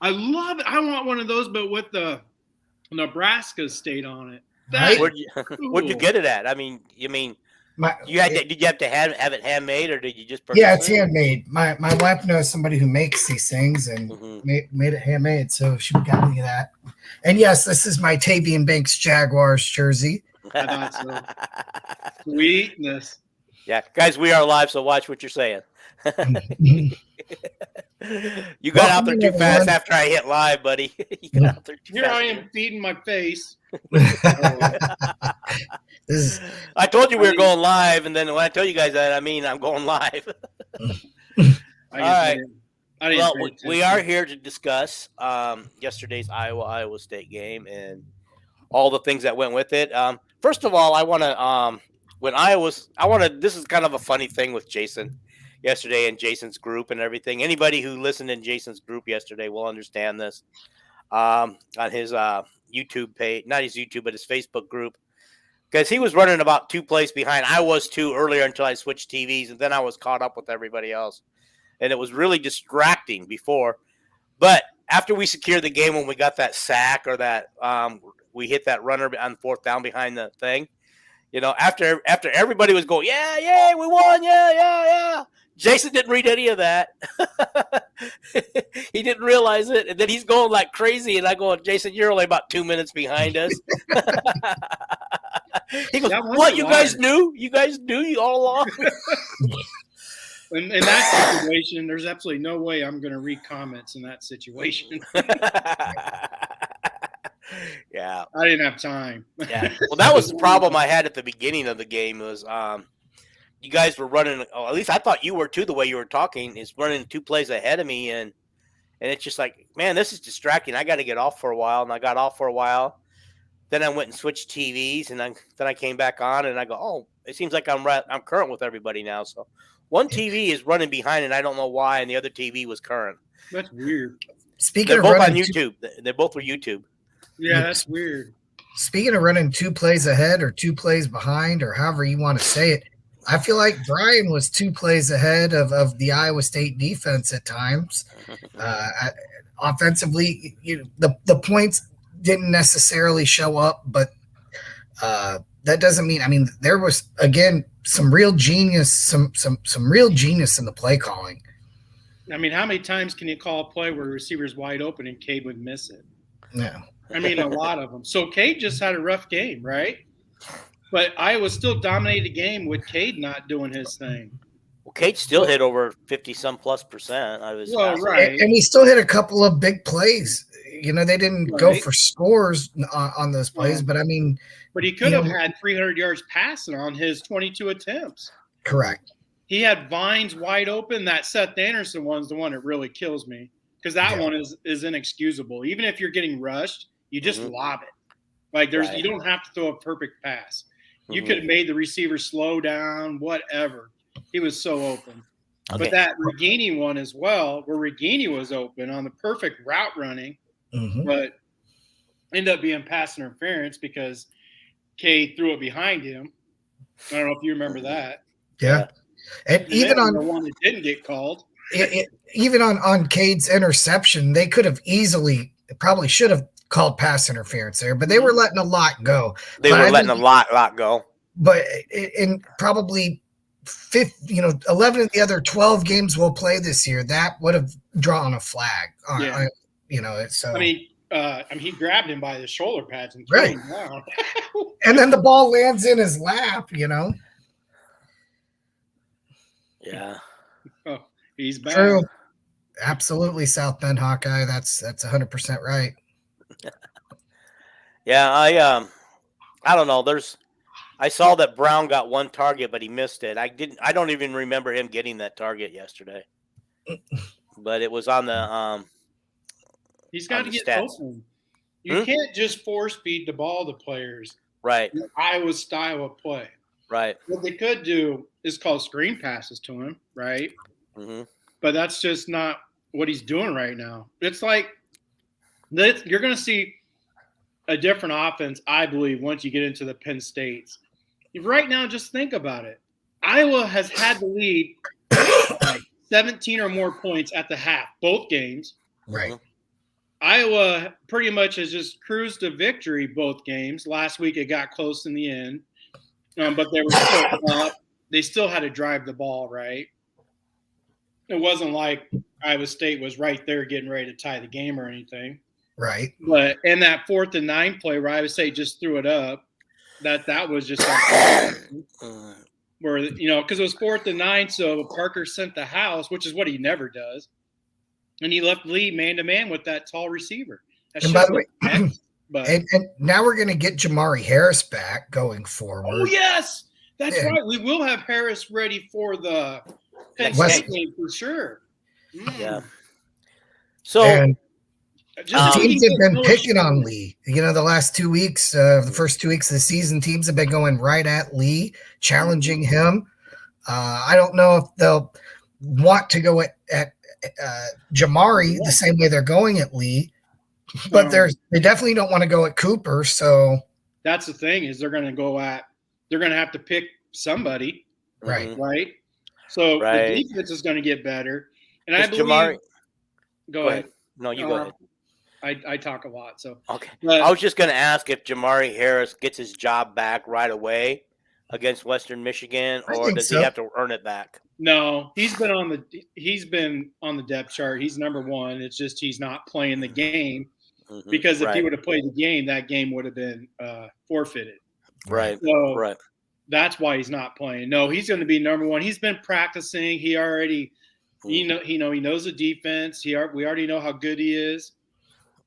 I love it. I want one of those, but with the Nebraska state on it. Right? That Where'd you get it at? I mean, did you have to have it handmade, or did you just purchase Yeah, it's it? handmade. My wife knows somebody who makes these things and made it handmade, so she got me that. And yes, this is my Tavian Banks Jaguars jersey. I thought so. Sweetness. Yeah, guys, we are live, so watch what you're saying. You got out there too fast after I hit live, buddy. You got out there too Here fast. I am feeding my face. I told you we were going live, and then when I tell you guys that, I mean I'm going live. All right. Well, we are here to discuss yesterday's Iowa State game and all the things that went with it. First of all, I want to. This is kind of a funny thing with Jason yesterday and Jason's group and everything. Anybody who listened in Jason's group yesterday will understand this. On his YouTube page, not his YouTube, but his Facebook group, because he was running about 2 plays behind. I was too earlier until I switched TVs, and then I was caught up with everybody else. And it was really distracting before. But after we secured the game, when we got that sack or that we hit that runner on 4th down behind the thing, after everybody was going, yeah, we won, yeah. Jason didn't read any of that. He didn't realize it. And then he's going like crazy. And I go, Jason, you're only about 2 minutes behind us. He goes, what, you guys knew? You guys knew all along? In that situation, there's absolutely no way I'm going to read comments in that situation. Yeah. I didn't have time. Yeah. Well, that was the problem I had at the beginning of the game was you guys were running, at least I thought you were too, the way you were talking, is running 2 plays ahead of me. And it's just like, man, this is distracting. I got to get off for a while. And I got off for a while. Then I went and switched TVs. And then I came back on and I go, oh, it seems like I'm current with everybody now. So one TV is running behind and I don't know why. And the other TV was current. That's weird. They're both on YouTube. They both were YouTube. Yeah, that's weird. Speaking of running 2 plays ahead or 2 plays behind or however you want to say it, I feel like Brian was 2 plays ahead of the Iowa State defense at times. Offensively, the points didn't necessarily show up, but that doesn't mean. There was again some real genius, some real genius in the play calling. How many times can you call a play where the receiver's wide open and Cade would miss it? Yeah. A lot of them. So Cade just had a rough game, right? But Iowa still dominated the game with Cade not doing his thing. Well, Cade still hit over 50-some+%. Right. And he still hit a couple of big plays. They didn't go for scores on those plays, but But he could have had 300 yards passing on his 22 attempts. Correct. He had Vines wide open. That Seth Anderson one's the one that really kills me because that one is inexcusable. Even if you're getting rushed, you just lob it. Like you don't have to throw a perfect pass. You could have made the receiver slow down, whatever. He was so open. Okay. But that Regini one as well, where Regini was open on the perfect route running, but ended up being pass interference because Cade threw it behind him. I don't know if you remember that. Yeah. And even on the one that didn't get called. Even on Cade's interception, they could have probably should have called pass interference there, but they were letting a lot go. They were letting a lot go. But in probably 11 of the other 12 games we'll play this year, that would have drawn a flag. So he grabbed him by the shoulder pads and threw him down. And then the ball lands in his lap, Yeah. Oh, he's back. True. Absolutely, South Bend Hawkeye. That's 100% right. Yeah, I don't know. I saw that Brown got 1 target, but he missed it. I don't even remember him getting that target yesterday. But it was on the he's got to get open. You can't just force feed the ball to players. Right. Iowa style of play. Right. What they could do is call screen passes to him, right? Mm-hmm. But that's just not what he's doing right now. It's like you're going to see a different offense, I believe, once you get into the Penn States. Right now, just think about it. Iowa has had the lead like 17 or more points at the half, both games. Right. Iowa pretty much has just cruised to victory both games. Last week it got close in the end, but they were still up. They still had to drive the ball, right? It wasn't like Iowa State was right there getting ready to tie the game or anything. Right. But in that 4th and 9 play where Iowa State just threw it up, that was just where, because it was 4th and 9, so Parker sent the house, which is what he never does. And he left Lee man-to-man with that tall receiver. And by the way, and now we're going to get Jamari Harris back going forward. Oh, yes. That's right. We will have Harris ready for the Penn State game for sure. Yeah. So teams have been picking on Lee. The last 2 weeks, the first 2 weeks of the season, teams have been going right at Lee, challenging him. I don't know if they'll want to go at Jamari the same way they're going at Lee, but they definitely don't want to go at Cooper. So that's the thing is they're going to have to pick somebody, right? So the defense is going to get better, and I believe. Jamari, go ahead. No, you go ahead. I talk a lot, so okay. I was just going to ask if Jamari Harris gets his job back right away against Western Michigan, or does he have to earn it back? No, he's been on the depth chart. He's number 1. It's just he's not playing the game because if he would have played the game, that game would have been forfeited. Right. So that's why he's not playing. No, he's going to be number 1. He's been practicing. He already, he knows the defense. We already know how good he is.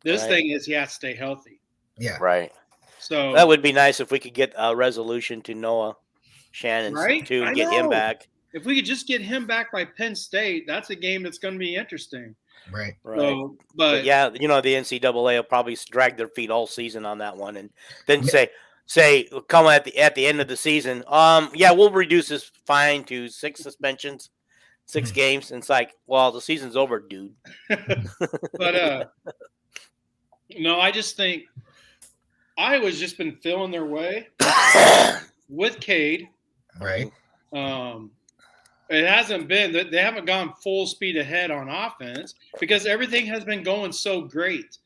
This thing is he has to stay healthy. Yeah. Right. So that would be nice if we could get a resolution to Noah Shannon to get him back. If we could just get him back by Penn State, that's a game that's going to be interesting. Right. So, but yeah, the NCAA will probably drag their feet all season on that one, and then say come at the end of the season. We'll reduce this fine to 6 suspensions, 6 games. And it's like, well, the season's over, dude. But no, I just think Iowa's just been feeling their way with Cade. Right. It hasn't been that they haven't gone full speed ahead on offense because everything has been going so great.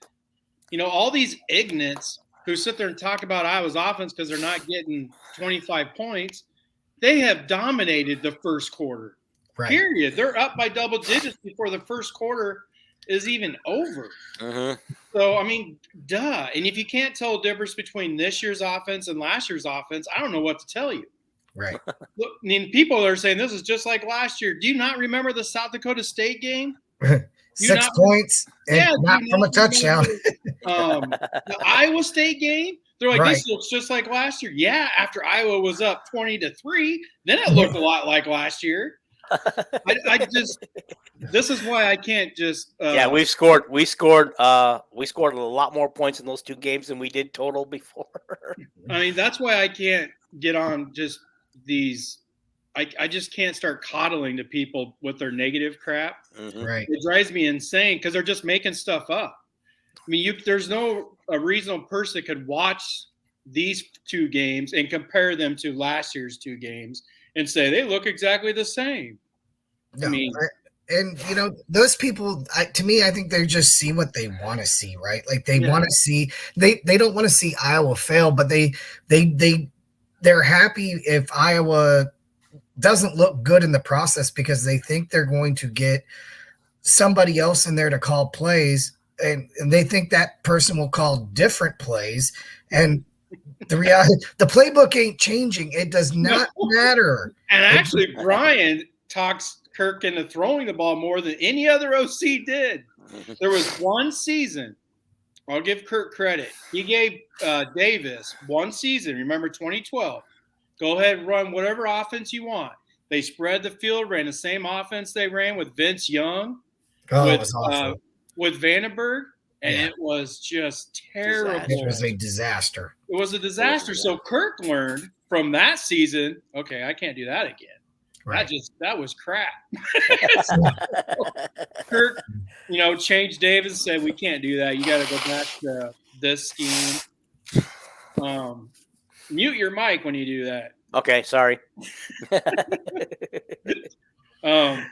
All these ignorants who sit there and talk about Iowa's offense because they're not getting 25 points, they have dominated the first quarter. Right. Period. They're up by double digits before the first quarter is even over. So, I mean, duh. And if you can't tell the difference between this year's offense and last year's offense, I don't know what to tell you. Right. Look, I mean, people are saying this is just like last year. Do you not remember the South Dakota State game? 6 points and not from a touchdown. The Iowa State game, they're like, this looks just like last year. Yeah, after Iowa was up 20-3, then it looked a lot like last year. This is why I can't just. We scored a lot more points in those 2 games than we did total before. I mean, that's why I can't get on just these. I just can't start coddling to people with their negative crap. Right. It drives me insane because they're just making stuff up. I mean, there's a reasonable person that could watch these 2 games and compare them to last year's 2 games and say they look exactly the same. No, and those people, to me, I think they just see what they want to see, right? Like they want to see they don't want to see Iowa fail, but they're happy if Iowa doesn't look good in the process because they think they're going to get somebody else in there to call plays, and they think that person will call different plays. And the reality, the playbook ain't changing. It does not matter. And actually, Brian talks Kirk into throwing the ball more than any other OC did. There was one season. I'll give Kirk credit. He gave Davis one season. Remember 2012. Go ahead and run whatever offense you want. They spread the field, ran the same offense they ran with Vince Young, with Vandenberg, and it was just terrible. It was a disaster. It was a disaster. So Kirk learned from that season, okay, I can't do that again. Right. That was crap. Kirk, changed Davis and said, we can't do that. You got to go back to this scheme. Mute your mic when you do that. Okay, sorry. Man.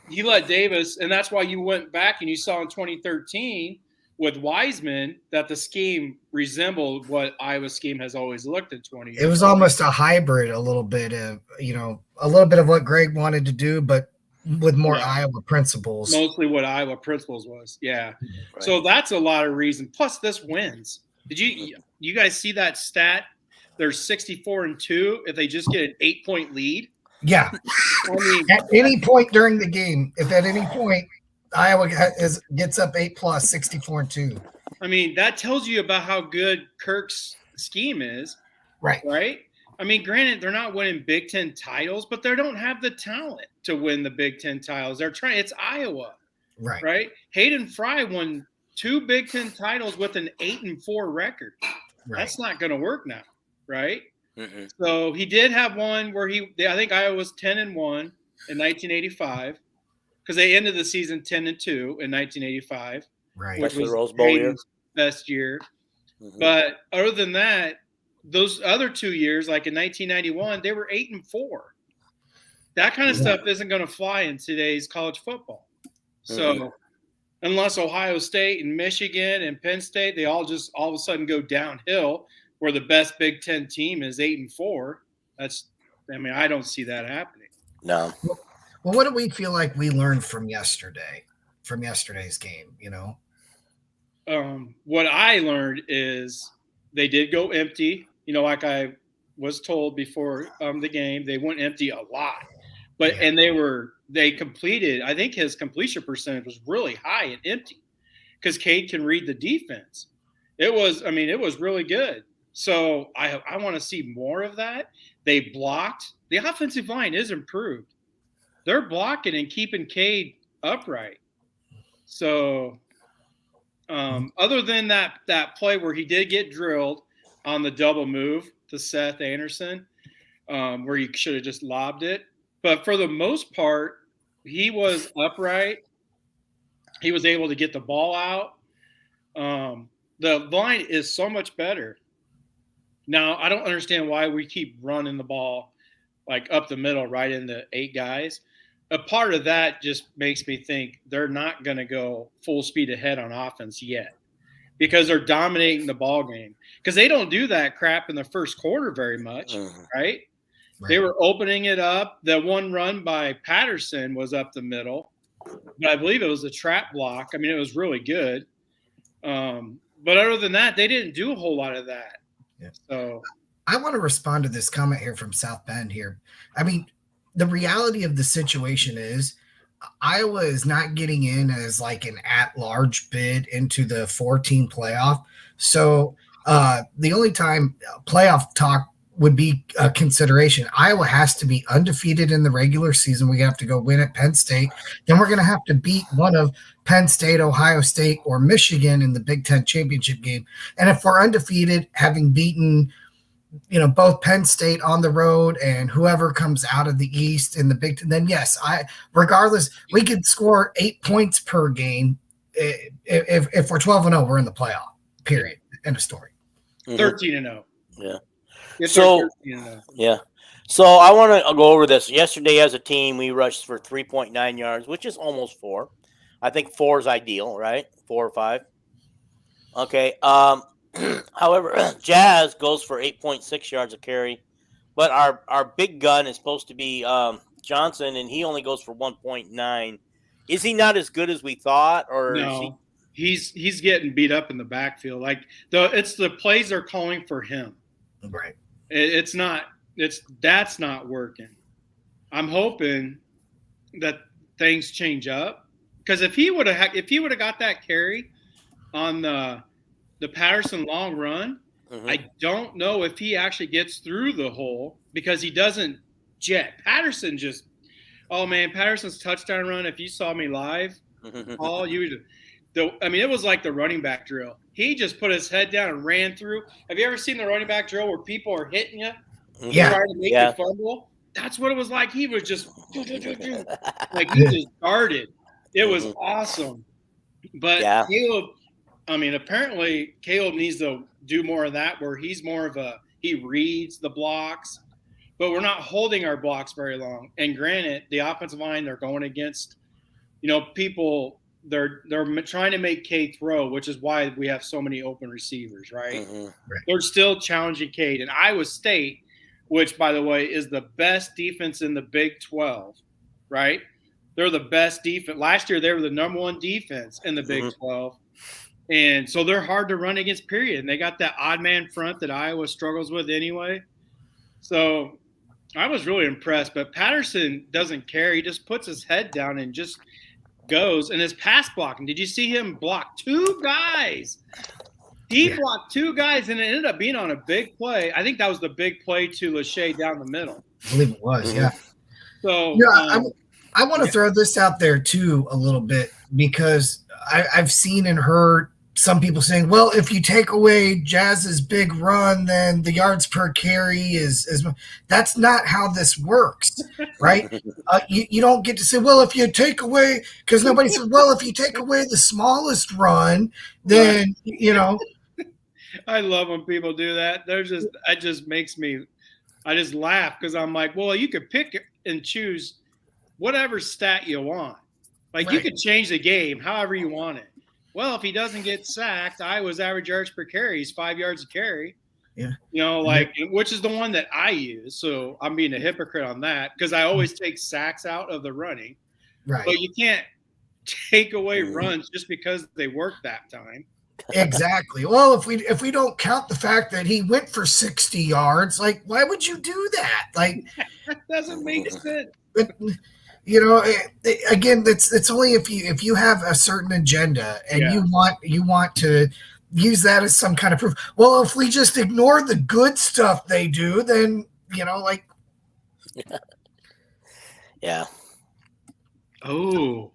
he let Davis, and that's why you went back and you saw in 2013 with Wiseman that the scheme resembled what Iowa's scheme has always looked in 20 years. It was almost a hybrid, a little bit of, a little bit of what Greg wanted to do, but with more Iowa principles. Mostly what Iowa principles was. Yeah. Right. So that's a lot of reason. Plus this wins. Did you guys see that stat? They're 64-2 if they just get an 8-point lead. Yeah. I mean, at any point during the game, if at any point Iowa gets up 8+, 64-2. I mean, that tells you about how good Kirk's scheme is. Right. Right? I mean, granted, they're not winning Big Ten titles, but they don't have the talent to win the Big Ten titles. They're trying. It's Iowa. Right. Right? Hayden Fry won 2 Big Ten titles with an 8-4 record. Right. That's not going to work now. Right? Mm-mm. So he did have one where I think Iowa was 10-1 in 1985 because they ended the season 10-2 in 1985. Right. Which was the Rose Bowl year's best year. Mm-hmm. But other than that, those other 2 years, like in 1991, they were 8-4. That kind of stuff isn't going to fly in today's college football. So unless Ohio State and Michigan and Penn State, they all of a sudden go downhill where the best Big Ten team is 8-4. I don't see that happening. No. Well, what do we feel like we learned from yesterday's game, What I learned is they did go empty. Like I was told before the game, they went empty a lot. But and they completed. I think his completion percentage was really high at empty because Cade can read the defense. It was really good. So I want to see more of that. They blocked. The offensive line is improved. They're blocking and keeping Cade upright. So other than that play where he did get drilled on the double move to Seth Anderson, where he should have just lobbed it. But for the most part, he was upright. He was able to get the ball out. The line is so much better. Now, I don't understand why we keep running the ball like up the middle right into 8 guys. A part of that just makes me think they're not going to go full speed ahead on offense yet because they're dominating the ball game. Because they don't do that crap in the first quarter very much, right? They were opening it up. The one run by Patterson was up the middle, but I believe it was a trap block. I mean, it was really good. But other than that, they didn't do a whole lot of that. Yeah. So I want to respond to this comment here from South Bend here. I mean, the reality of the situation is Iowa is not getting in as like an at-large bid into the 4-team playoff. So the only time playoff talk would be a consideration. Iowa has to be undefeated in the regular season. We have to go win at Penn State. Then we're going to have to beat one of Penn State, Ohio State, or Michigan in the Big Ten championship game. And if we're undefeated, having beaten, both Penn State on the road and whoever comes out of the East in the Big Ten, then yes, regardless, we could score 8 points per game. If we're 12-0, we're in the playoff. Period. End of story. 13-0. Yeah. So I want to go over this. Yesterday as a team, we rushed for 3.9 yards, which is almost 4. I think 4 is ideal, right? 4 or 5. Okay. However, Jazz goes for 8.6 yards a carry, but our big gun is supposed to be Johnson, and he only goes for 1.9. Is he not as good as we thought, or no? He's getting beat up in the backfield. Like it's the plays they're calling for him. Right. That's not working. I'm hoping that things change up because if he would have got that carry on the Patterson long run, I don't know if he actually gets through the hole because he doesn't jet. Patterson Patterson's touchdown run. If you saw me live, Paul, it was like the running back drill. He just put his head down and ran through. Have you ever seen the running back drill where people are hitting you? Yeah. Trying to make you fumble? That's what it was like. He was just like he just darted. It was awesome. But Caleb, apparently Caleb needs to do more of that where he's more of he reads the blocks, but we're not holding our blocks very long. And granted, the offensive line, they're going against people they're trying to make Cade throw, which is why we have so many open receivers, right? Mm-hmm. They're still challenging Cade. And Iowa State, which, by the way, is the best defense in the Big 12, right? They're the best defense. Last year, they were the number one defense in the Big 12. And so they're hard to run against, period. And they got that odd man front that Iowa struggles with anyway. So I was really impressed. But Patterson doesn't care. He just puts his head down and just goes. And his pass blocking, did you see him block 2 guys? He blocked 2 guys, and it ended up being on a big play. I think that was the big play to Lachey down the middle. I believe it was, yeah. So I want to throw this out there too a little bit, because I've seen and heard some people saying, well, if you take away Jazz's big run, then the yards per carry is that's not how this works, right? You don't get to say, well, if you take away, because nobody said, well, if you take away the smallest run, then, I love when people do that. It just makes me, I just laugh, because I'm like, well, you could pick and choose whatever stat you want. Like, you could change the game however you want it. Well, if he doesn't get sacked, Iowa's average yards per carry is 5 yards a carry. Yeah. Which is the one that I use. So I'm being a hypocrite on that, because I always take sacks out of the running. Right. But you can't take away runs just because they work that time. Exactly. Well, if we don't count the fact that he went for 60 yards, like, why would you do that? Like, that doesn't make sense. Again, it's only if you have a certain agenda and you want to use that as some kind of proof. Well, if we just ignore the good stuff they do, then Yeah. Oh.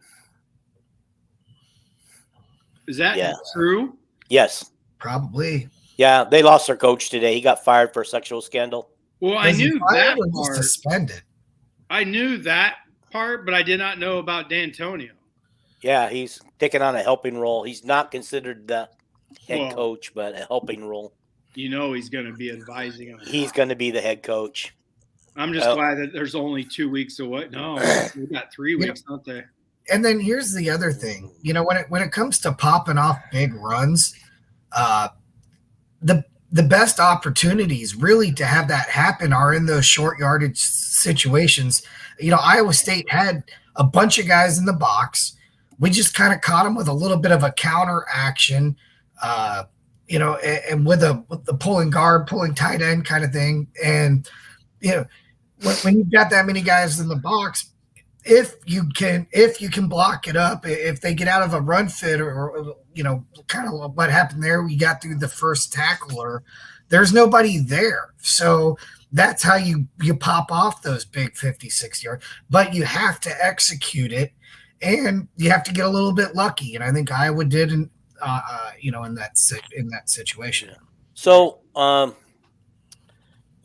Is that true? Yes. Probably. Yeah, they lost their coach today. He got fired for a sexual scandal. Well, I knew that part. Suspended. I knew that part, but I did not know about D'Antonio. Yeah, he's taking on a helping role. He's not considered the head coach, but a helping role. He's going to be advising him. He's going to be the head coach. I'm just glad that there's only 2 weeks away. No, we got 3 weeks, don't they? And then here's the other thing. When it comes to popping off big runs, the best opportunities really to have that happen are in those short yardage situations. Iowa State had a bunch of guys in the box. We just kind of caught them with a little bit of a counter action, and with the pulling tight end kind of thing. And when you've got that many guys in the box, if you can block it up, if they get out of a run fit or kind of what happened there, we got through the first tackle, or there's nobody there. So that's how you pop off those big 50, 60 yards, but you have to execute it, and you have to get a little bit lucky. And I think Iowa did in that situation. So, what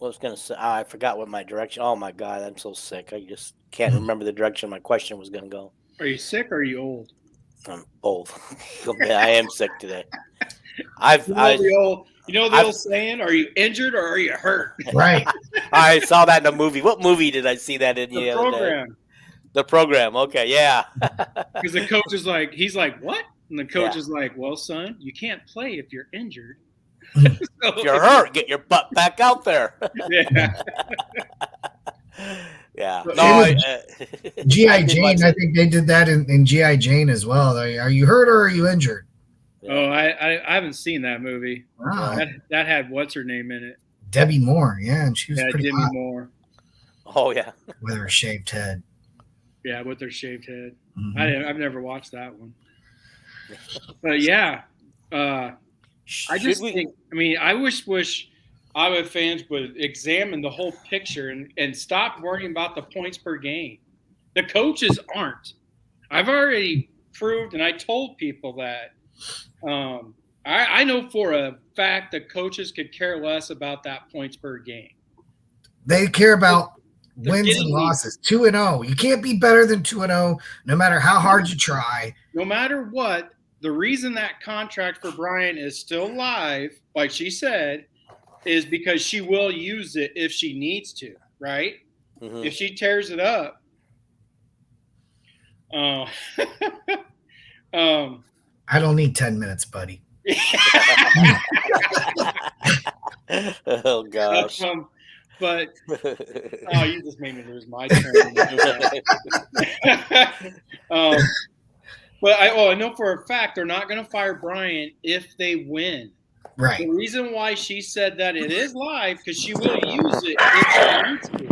I was going to say, I forgot what my direction. Oh my God, I'm so sick. I just can't remember the direction my question was going to go. Are you sick or are you old? I'm old. I am sick today. The old saying, are you injured or are you hurt? Right. I saw that in a movie. What movie did I see that in? The Program. The Program. Okay, yeah. Because the coach is like, he's like, what? And the coach is like, well, son, you can't play if you're injured. If you're hurt, get your butt back out there. Yeah. Yeah. No, G.I. Jane, I think they did that in G.I. Jane as well. Are you hurt or are you injured? Oh, I haven't seen that movie. Wow. That had what's her name in it? Debbie Moore, yeah, and she was pretty Demi hot Moore. Oh yeah. with her shaved head. Yeah, with her shaved head. Mm-hmm. I've never watched that one. But yeah, I wish Iowa fans would examine the whole picture and stop worrying about the points per game. The coaches aren't. I've already proved, and I told people that. I know for a fact that coaches could care less about that points per game. They care about wins and losses. 2-0. You can't be better than 2-0, no matter how hard you try. No matter what, the reason that contract for Brian is still live, like she said, is because she will use it if she needs to, right? Mm-hmm. If she tears it up. Uh, um, I don't need 10 minutes, buddy. Oh gosh. But you just made me lose my train. But I know for a fact they're not going to fire Brian if they win. Right. The reason why she said that it is live because she will use it if she needs to.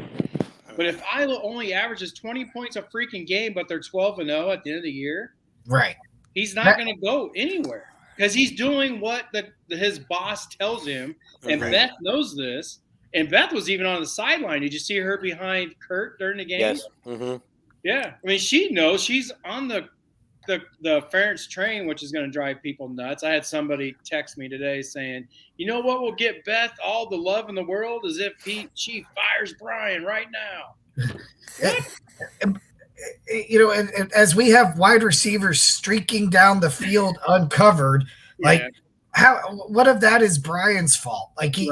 But if Iowa only averages 20 points a freaking game, but they're 12-0 at the end of the year, right, he's not going to go anywhere because he's doing what his boss tells him. And Beth knows this. And Beth was even on the sideline. Did you see her behind Kurt during the game? Yes. Mm-hmm. Yeah. I mean, she knows she's on the Ferentz train, which is going to drive people nuts. I had somebody text me today saying, you know what will get Beth all the love in the world is if she fires Brian right now. You know, and as we have wide receivers streaking down the field uncovered, like what if that is Brian's fault? Like he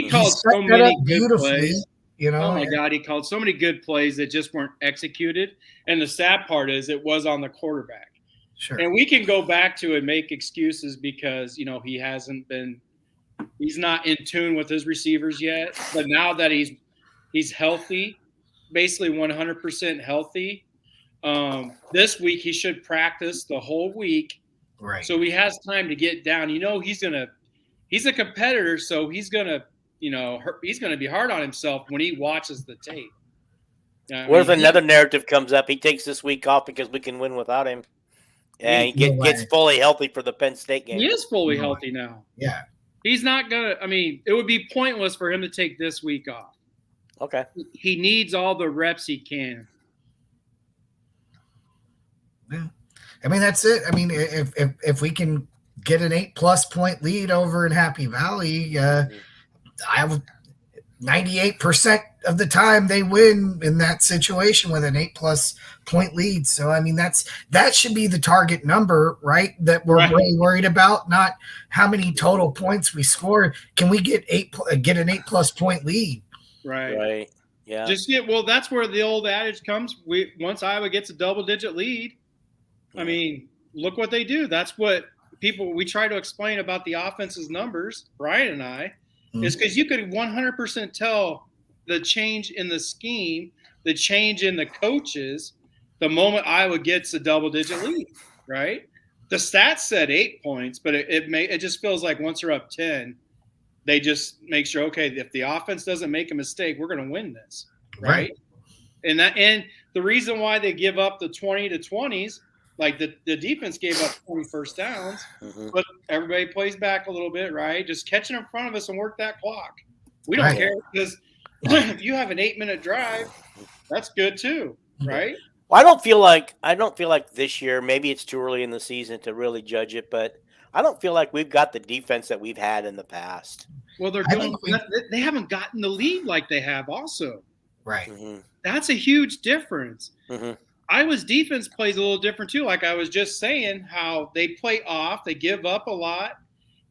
called so many good plays. You know, oh my God, he called so many good plays that just weren't executed. And the sad part is it was on the quarterback. Sure. And we can go back to and make excuses because, he's not in tune with his receivers yet. But now that he's healthy, basically 100% healthy, this week he should practice the whole week. Right. So he has time to get down. He's a competitor, so he's going to be hard on himself when he watches the tape. What if another narrative comes up? He takes this week off because we can win without him. And he gets fully healthy for the Penn State game. He is fully healthy now. Yeah. He's not going to – it would be pointless for him to take this week off. Okay. He needs all the reps he can. Yeah. That's it. If we can get an 8+ point lead over in Happy Valley, I would 98% of the time they win in that situation with an 8+ point lead. So that should be the target number, right? That we're really worried about, not how many total points we score. Can we get an 8+ point lead? Right. Yeah. That's where the old adage comes. Once Iowa gets a double-digit lead, look what they do. That's what we try to explain about the offense's numbers, Brian and I. Is because you could 100% tell the change in the scheme, the change in the coaches, the moment Iowa gets a double-digit lead, right? The stats said 8 points, but it just feels like once they're up 10, they just make sure, okay, if the offense doesn't make a mistake, we're going to win this, right? And the reason why they give up the 20 to 20s, like the defense gave up 20 first downs, but everybody plays back a little bit, right? Just catching in front of us and work that clock. We don't care because if you have an 8-minute drive, that's good too, right? Well, I don't feel like this year, maybe it's too early in the season to really judge it, but I don't feel like we've got the defense that we've had in the past. Well, they haven't gotten the lead like they have also. Right. That's a huge difference. Iowa's defense plays a little different too. Like I was just saying, how they play off, they give up a lot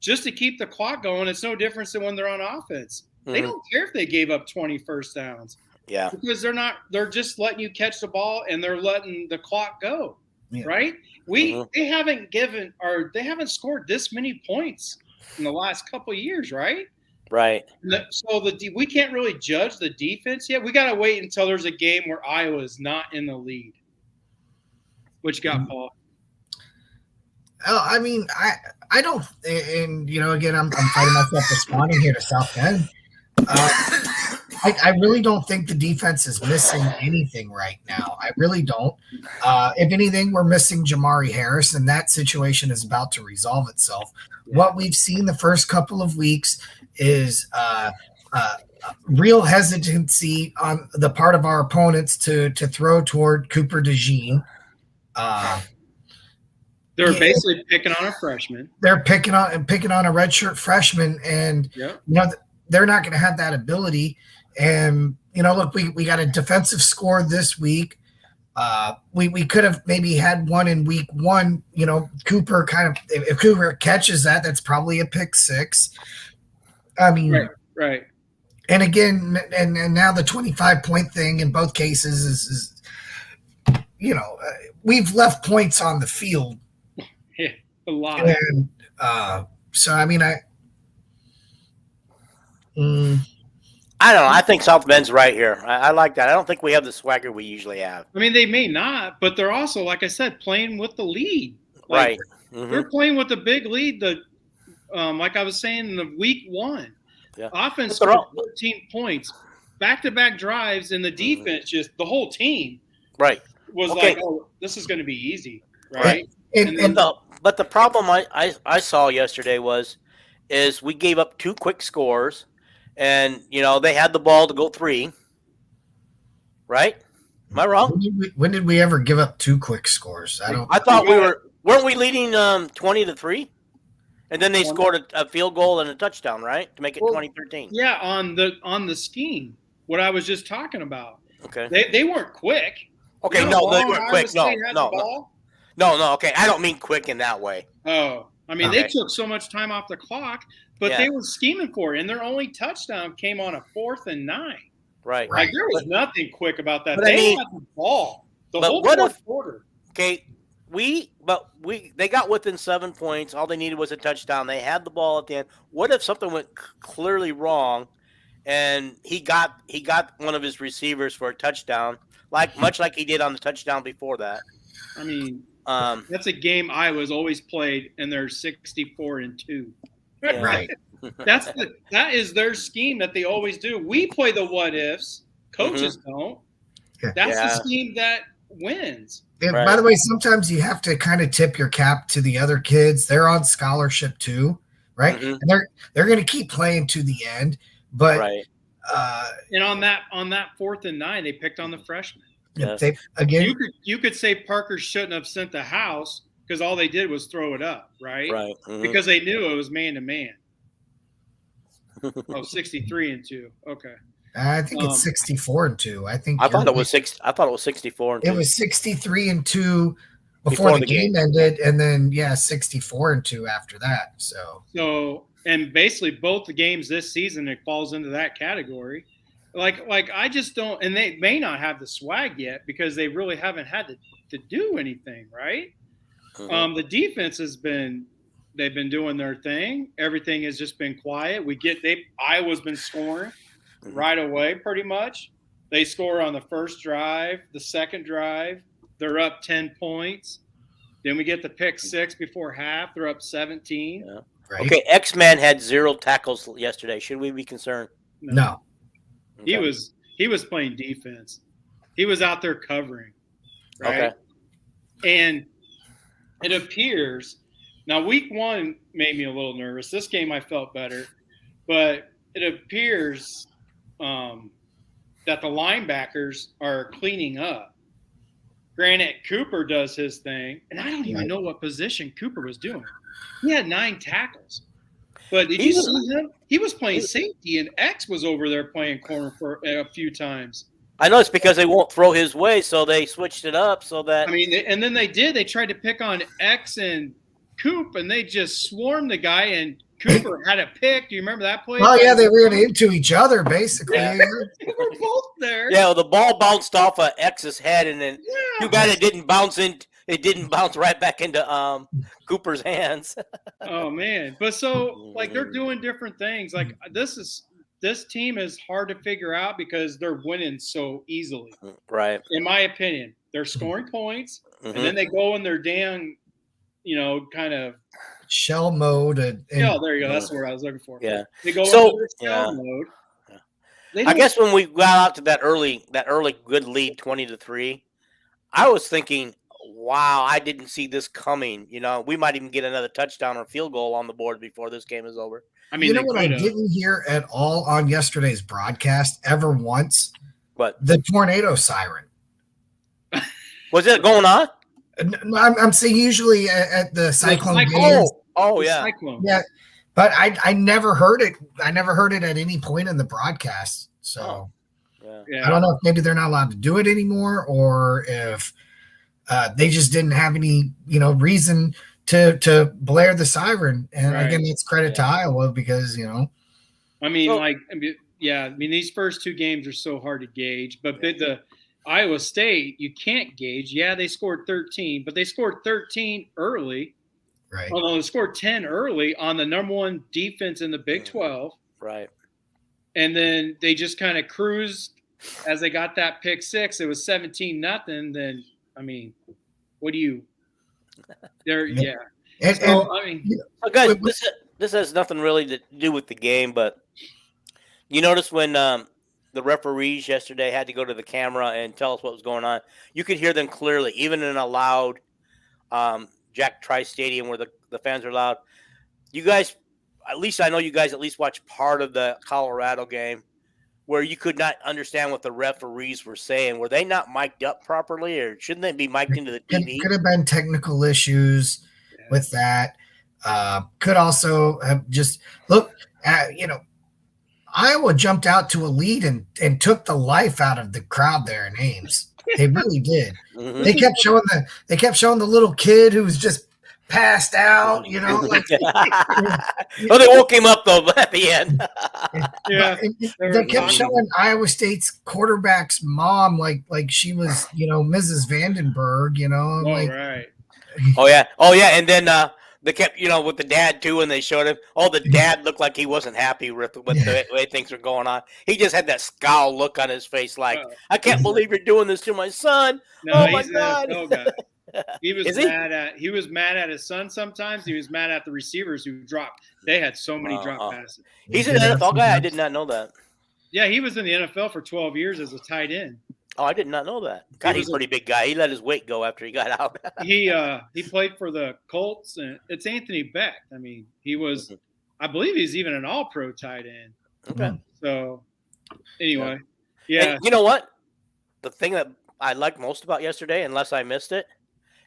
just to keep the clock going. It's no different than when they're on offense. They don't care if they gave up 20 first downs. Yeah. Because they're just letting you catch the ball and they're letting the clock go. Yeah. Right? They haven't scored this many points in the last couple of years, right? Right. So we can't really judge the defense yet. We got to wait until there's a game where Iowa is not in the lead. What you got, Paul? I don't, and again, I'm finding myself responding here to South Bend. I really don't think the defense is missing anything right now. I really don't. If anything, we're missing Jamari Harris, and that situation is about to resolve itself. Yeah. What we've seen the first couple of weeks is real hesitancy on the part of our opponents to throw toward Cooper DeJean. They're basically picking on a freshman. They're picking on a redshirt freshman, and they're not going to have that ability. And look, we got a defensive score this week. We could have maybe had one in week 1. Cooper if Cooper catches that, that's probably a pick 6. Right. And again, and now the 25-point thing in both cases we've left points on the field. Yeah, a lot. And so, I mean, I don't know. I think South Bend's right here. I like that. I don't think we have the swagger we usually have. I mean, they may not, but they're also, like I said, playing with the lead. Right. They're playing with the big lead. Like I was saying in the week 1, offense scored 14 points, back-to-back drives, and the defense just the whole team was like, oh, this is going to be easy, right? But the problem I saw yesterday is we gave up 2 quick scores. And, they had the ball to go 3, right? Am I wrong? When did we ever give up 2 quick scores? I thought weren't we leading 20-3? And then they scored a field goal and a touchdown, right? To make it 20-13. Yeah, on the scheme, what I was just talking about. Okay. They weren't quick. Okay, no, they weren't quick. No, okay. I don't mean quick in that way. Oh. I mean, they took so much time off the clock, but they were scheming for it, and their only touchdown came on a 4th and 9. Right. Like, there was nothing quick about that. They had the ball the whole fourth quarter. Okay, they got within 7 points. All they needed was a touchdown. They had the ball at the end. What if something went clearly wrong, and he got one of his receivers for a touchdown, much like he did on the touchdown before that? I mean. That's a game Iowa's always played, and they're 64-2. Yeah. Right. That is their scheme that they always do. We play the what ifs. Coaches don't. That's the scheme that wins. And by the way, sometimes you have to kind of tip your cap to the other kids. They're on scholarship too, right? And they're going to keep playing to the end. But and on that 4th and 9, they picked on the freshmen. Yes. You could say Parker shouldn't have sent the house because all they did was throw it up, right? Right. Because they knew it was man to man. 63-2. Okay. I think it's 64-2. I thought it was 64-2. It was 63-2 before the game ended, and then 64-2 after that. So and basically both the games this season, it falls into that category. Like I just don't, and they may not have the swag yet because they really haven't had to do anything, right? The defense they've been doing their thing. Everything has just been quiet. Iowa's been scoring right away, pretty much. They score on the first drive, the second drive, they're up 10 points. Then we get the pick 6 before half. They're up 17. Yeah. Right. Okay, X-Man had 0 tackles yesterday. Should we be concerned? No. Okay. He was playing defense. He was out there covering, right? Okay. And it appears now week 1 made me a little nervous. This game I felt better, but it appears that the linebackers are cleaning up. Granted, Cooper does his thing, and I don't even know what position Cooper was doing. He had 9 tackles. But did you see him? He was playing safety, and X was over there playing corner for a few times. I know it's because they won't throw his way, so they switched it up so that. I mean, and then they did. They tried to pick on X and Coop, and they just swarmed the guy, and Cooper had a pick. Do you remember that play? Oh, yeah, they ran into each other, basically. Yeah. They were both there. Yeah, well, the ball bounced off of X's head, and then too bad it didn't bounce in. It didn't bounce right back into Cooper's hands. Oh man! But so they're doing different things. Like this team is hard to figure out because they're winning so easily. Right. In my opinion, they're scoring points, and then they go in their damn, kind of shell mode. And there you go. That's the word I was looking for. Yeah. They go into their shell mode. I guess when we got out to that early good lead, 20-3, I was thinking, wow, I didn't see this coming. We might even get another touchdown or field goal on the board before this game is over. I mean, what I didn't hear at all on yesterday's broadcast ever once? What? The tornado siren. Was it going on? I'm saying usually at the Cyclone games. Oh, yeah. Cyclone. Yeah, but I never heard it. I never heard it at any point in the broadcast. So I don't know if maybe they're not allowed to do it anymore, or if they just didn't have any, reason to blare the siren. And again, that's credit to Iowa because, I mean, these first 2 games are so hard to gauge, but Iowa State, you can't gauge. Yeah, they scored 13, but they scored 13 early. Right. Although they scored 10 early on the number one defense in the Big 12. Right. And then they just kind of cruised as they got that pick six. It was 17-0. Then, I mean, what do you – there, yeah. And, So, I mean – well, guys, this has nothing really to do with the game, but you notice when the referees yesterday had to go to the camera and tell us what was going on, you could hear them clearly, even in a loud Jack Trice Stadium where the fans are loud. You guys, at least I know you guys at least watched part of the Colorado game where you could not understand what the referees were saying. Were they not mic'd up properly, or shouldn't they be mic'd into the TV? Could have been technical issues with that. Could also have just look at, Iowa jumped out to a lead and took the life out of the crowd there in Ames. They really did. Mm-hmm. They kept showing the little kid who was just passed out, like, oh, they woke him up though at the end. Yeah. They kept showing Iowa State's quarterback's mom like she was, Mrs. Vandenberg, Right. Oh yeah. And then they kept, with the dad too, and they showed him. Oh, the dad looked like he wasn't happy with the way things were going on. He just had that scowl look on his face, like, I can't believe you're doing this to my son. No, oh my God. He was he was mad at his son sometimes. He was mad at the receivers who dropped. They had so many drop passes. He's an NFL guy. I did not know that. Yeah, he was in the NFL for 12 years as a tight end. Oh, I did not know that. God, he's a pretty big guy. He let his weight go after he got out. He played for the Colts, and it's Anthony Beck. I mean, he was, I believe he's even an all-pro tight end. Okay. So, anyway, yeah. And you know what? The thing that I liked most about yesterday, unless I missed it,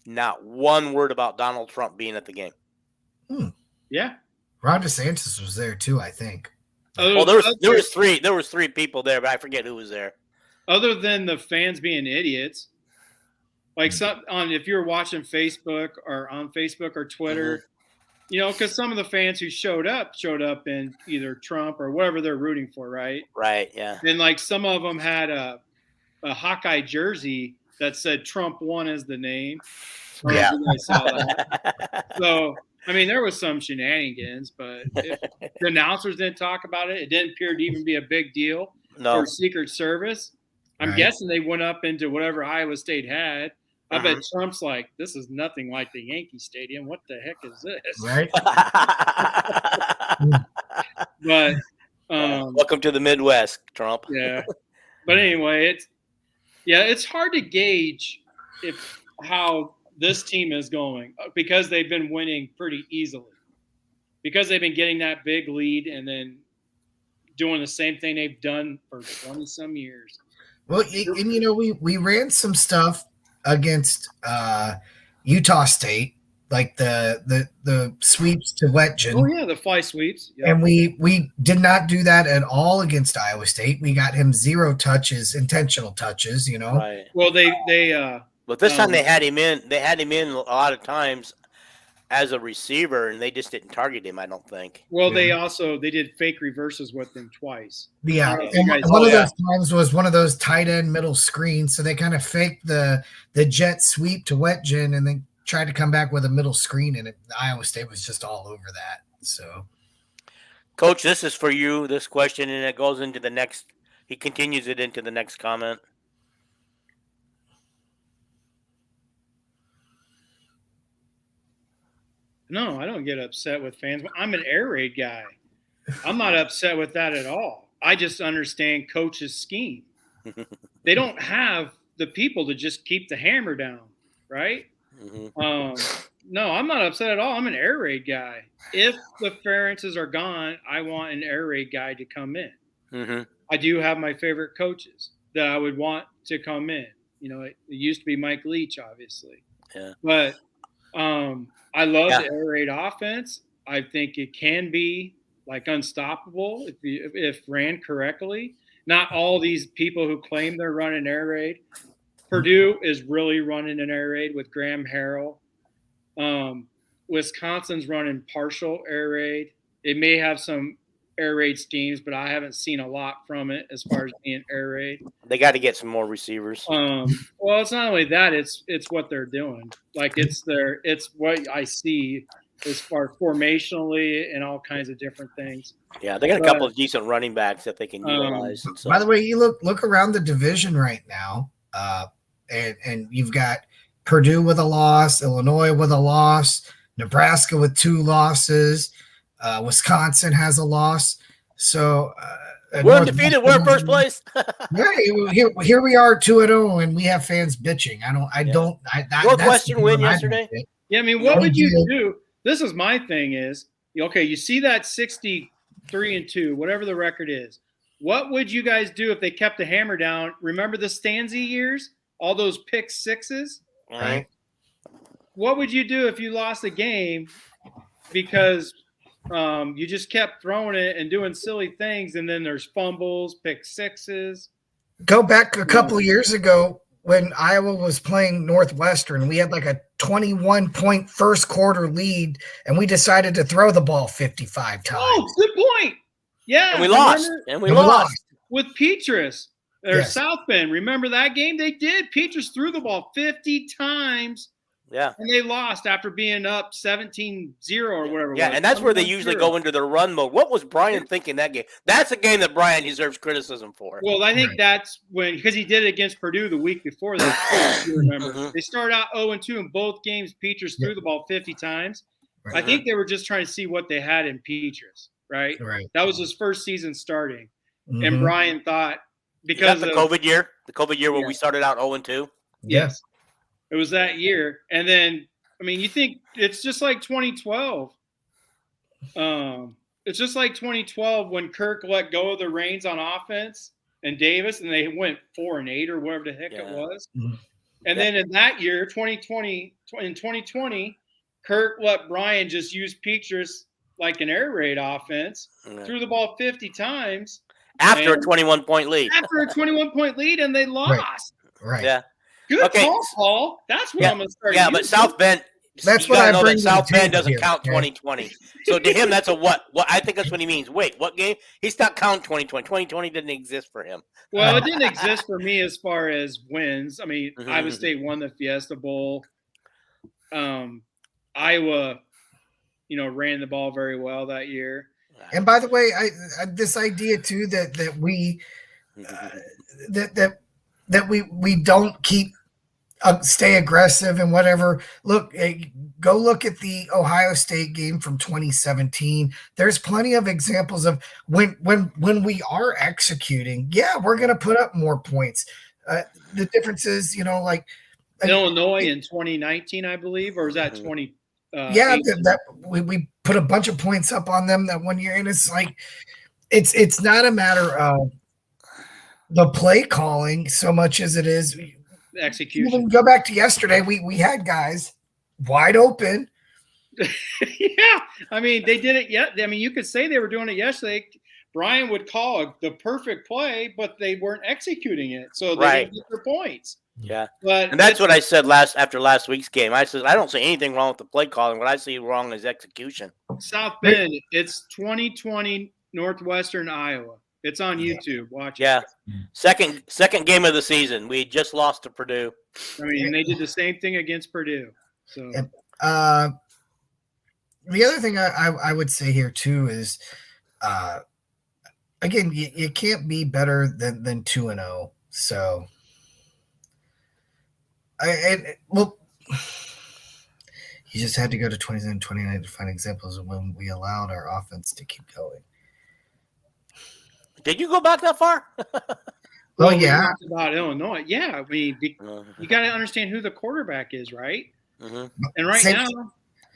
not one word about Donald Trump being at the game. Yeah. Ron DeSantis was there too, I think. Well, there was three people there, but I forget who was there. Other than the fans being idiots, like if you're watching Facebook or Twitter, because some of the fans who showed up in either Trump or whatever they're rooting for, right? Right, yeah. And like some of them had a Hawkeye jersey that said Trump won as the name. Yeah. I saw that. So, I mean, there was some shenanigans, but if the announcers didn't talk about it. It didn't appear to even be a big deal for Secret Service. I'm guessing they went up into whatever Iowa State had. I bet Trump's like, this is nothing like the Yankee Stadium. What the heck is this? Right. But welcome to the Midwest, Trump. Yeah. But anyway, it's hard to gauge how this team is going because they've been winning pretty easily. Because they've been getting that big lead and then doing the same thing they've done for 20-some years. Well, and we ran some stuff against Utah State, like the sweeps to Wetjen. Oh yeah, the fly sweeps. Yep. And we did not do that at all against Iowa State. We got him 0 touches, intentional touches. Right. Well, but this time they had him in. They had him in a lot of times as a receiver, and they just didn't target him, I don't think. Well, they did fake reverses with him twice. Yeah, and one of those times was one of those tight end middle screens. So they kind of faked the jet sweep to Wetjen and then tried to come back with a middle screen, and Iowa State was just all over that. So, Coach, this is for you, this question, and it goes into the next – he continues it into the next comment. No, I don't get upset with fans. I'm an air raid guy. I'm not upset with that at all. I just understand coach's scheme. They don't have the people to just keep the hammer down, right? No, I'm not upset at all. I'm an air raid guy. If the Ferentzes are gone, I want an air raid guy to come in. I do have my favorite coaches that I would want to come in. It used to be Mike Leach, obviously. Yeah. But I love the air raid offense. I think it can be like unstoppable if ran correctly. Not all these people who claim they're running air raid. Purdue is really running an air raid with Graham Harrell. Wisconsin's running partial air raid. It may have some air raid schemes, but I haven't seen a lot from it as far as being air raid. They got to get some more receivers. Well, it's not only that; it's what they're doing. Like it's what I see as far as formationally and all kinds of different things. Yeah, they got a couple of decent running backs that they can utilize. And by the way, you look around the division right now, and you've got Purdue with a loss, Illinois with a loss, Nebraska with 2 losses, Wisconsin has a loss. So we're undefeated. We're in first place. here we are 2-0, and we have fans bitching. Northwestern win yesterday. Yeah, I mean, what would you do? This is my thing is, okay, you see that 63-2, whatever the record is. What would you guys do if they kept the hammer down? Remember the Stanzi years? All those pick sixes? Right. What would you do if you lost a game because you just kept throwing it and doing silly things, and then there's fumbles, pick sixes? Go back a couple years ago when Iowa was playing Northwestern. We had like a 21-point first quarter lead, and we decided to throw the ball 55 times. Oh, good point. Yeah. And we lost. We lost. With Petrus or South Bend. Remember that game? They did. Petrus threw the ball 50 times. Yeah. And they lost after being up 17-0 or whatever. Yeah, and that's where they usually go into their run mode. What was Brian thinking that game? That's a game that Brian deserves criticism for. Well, I think that's when, because he did it against Purdue the week before that. You remember. They started out 0-2 in both games. Petrus threw the ball 50 times. I think they were just trying to see what they had in Petrus, right? That was his first season starting. And Brian thought, because of the COVID year where we started out 0-2? Yes. It was that year. And then, I mean, you think it's just like 2012. It's just like 2012 when Kirk let go of the reins on offense and Davis, and they went 4-8 or whatever the heck it was. And then in that year, 2020, Kirk let Brian just use Petrus like an air raid offense, threw the ball 50 times. After a 21-point lead. After a 21-point lead, and they lost. Right. Yeah. Good call, Paul. That's what I'm going to start using. But South Bend. That's what I bring. South Bend doesn't count 2020. So to him, that's a what? What I think that's what he means. Wait, what game? He's not counting 2020. 2020 didn't exist for him. Well, it didn't exist for me as far as wins. I mean, Iowa State won the Fiesta Bowl. Iowa, ran the ball very well that year. And by the way, I this idea too that we that we don't keep stay aggressive and whatever. Look, go look at the Ohio State game from 2017. There's plenty of examples of when we are executing. Yeah, we're going to put up more points. The difference is, like Illinois in 2019, I believe, or is that 20? That we put a bunch of points up on them that one year, and it's like it's not a matter of the play calling so much as it is execution. Even go back to yesterday, we had guys wide open. Yeah, I mean they did it yet. I mean you could say they were doing it yesterday. Brian would call the perfect play, but they weren't executing it, so they didn't get their points. Yeah, and that's what I said after last week's game. I said I don't see anything wrong with the play calling. What I see wrong is execution. South Bend, it's 2020 Northwestern Iowa. It's on YouTube. Watch it. Yeah, second game of the season. We just lost to Purdue. I mean, they did the same thing against Purdue. So the other thing I would say here too is, again, you can't be better than 2-0. So. You just had to go to 27, 29 to find examples of when we allowed our offense to keep going. Did you go back that far? Well, yeah. About Illinois. Yeah, I mean, you got to understand who the quarterback is, right? And now.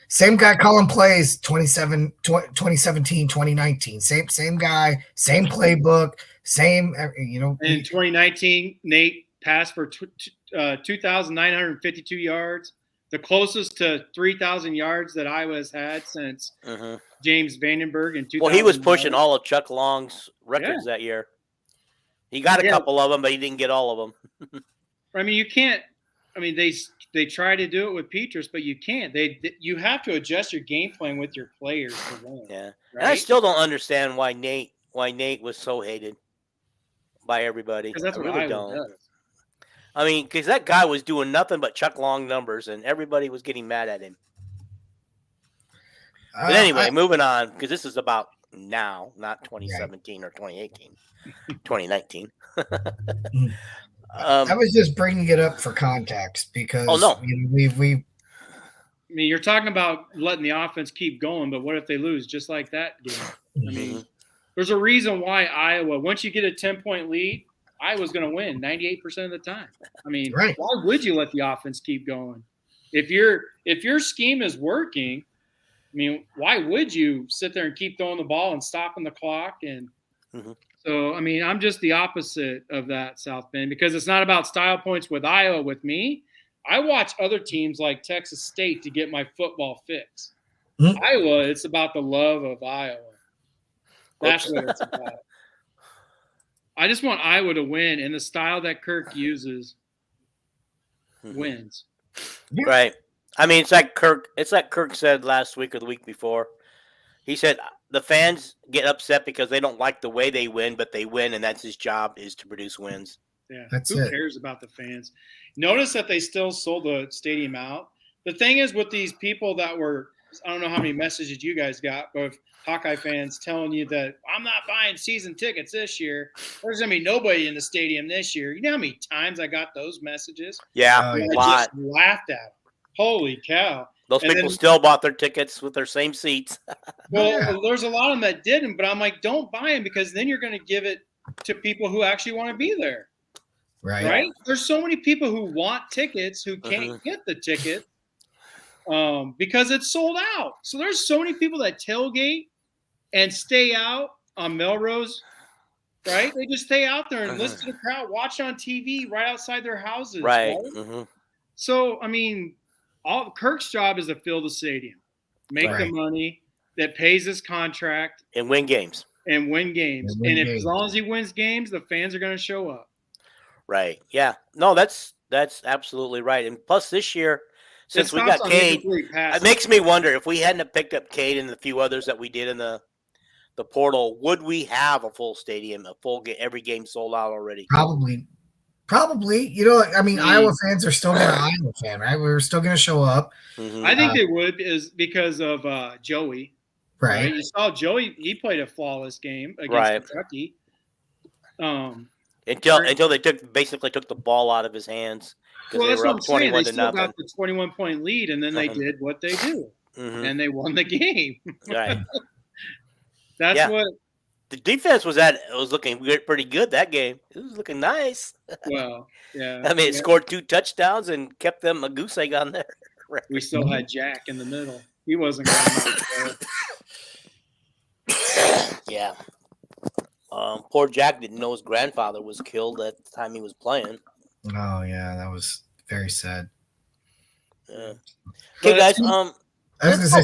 Same guy calling plays 2017, 2019. Same guy, same playbook, same, In 2019, Nate passed for 2,952 yards, the closest to 3,000 yards that Iowa has had since James Vandenberg in 2000. Well, he was pushing all of Chuck Long's records that year. He got a couple of them, but he didn't get all of them. I mean, you can't. I mean, they try to do it with Petrus, but you can't. You have to adjust your game plan with your players to win. Yeah, right? And I still don't understand why Nate was so hated by everybody. Because that's I what really Iowa don't. does. I mean, because that guy was doing nothing but chuck long numbers, and everybody was getting mad at him. But anyway, moving on, because this is about now, not 2017 or 2018, 2019. I was just bringing it up for context because we I mean, you're talking about letting the offense keep going, but what if they lose just like that game? I mean, there's a reason why Iowa, once you get a 10-point lead, Iowa's going to win 98% of the time. I mean, Why would you let the offense keep going? If your scheme is working, I mean, why would you sit there and keep throwing the ball and stopping the clock? And so, I mean, I'm just the opposite of that, South Bend, because it's not about style points with Iowa. With me, I watch other teams like Texas State to get my football fix. Iowa, it's about the love of Iowa. That's what it's about. I just want Iowa to win, and the style that Kirk uses wins. Right. I mean, it's like Kirk said last week or the week before. He said the fans get upset because they don't like the way they win, but they win, and that's his job is to produce wins. Yeah, who cares about the fans? Notice that they still sold the stadium out. The thing is with these people that were, I don't know how many messages you guys got, but Hawkeye fans telling you that I'm not buying season tickets this year. There's going to be nobody in the stadium this year. You know how many times I got those messages? Yeah, a lot. I just laughed at them. Holy cow. Those people still bought their tickets with their same seats. Well, there's a lot of them that didn't, but I'm like, don't buy them because then you're going to give it to people who actually want to be there. Right? There's so many people who want tickets who can't get the ticket because it's sold out. So there's so many people that tailgate and stay out on Melrose, right? They just stay out there and listen to the crowd, watch on TV right outside their houses. Right. So, I mean, Kirk's job is to fill the stadium, make the money that pays his contract. And win games. And as long as he wins games, the fans are going to show up. Right. Yeah. No, that's absolutely right. And plus this year, since we got Cade, it makes me wonder if we hadn't picked up Cade and the few others that we did in the portal, would we have a full stadium, every game sold out already? Probably. You know, I mean, Iowa fans are still going to Iowa fan, right? We're still going to show up. I think they would is because of Joey. Right. You saw Joey, he played a flawless game against Kentucky. Until they basically took the ball out of his hands because they were up 21 to nothing. They got the 21-point lead, and then they did what they do, and they won the game. Right. That's what the defense was looking pretty good that game. It was looking nice. Well, yeah. I mean, it scored 2 touchdowns and kept them a goose egg on there. We still had Jack in the middle. He wasn't going to Yeah. Poor Jack didn't know his grandfather was killed at the time he was playing. Oh yeah, that was very sad. Yeah. Okay, guys. I was going to say,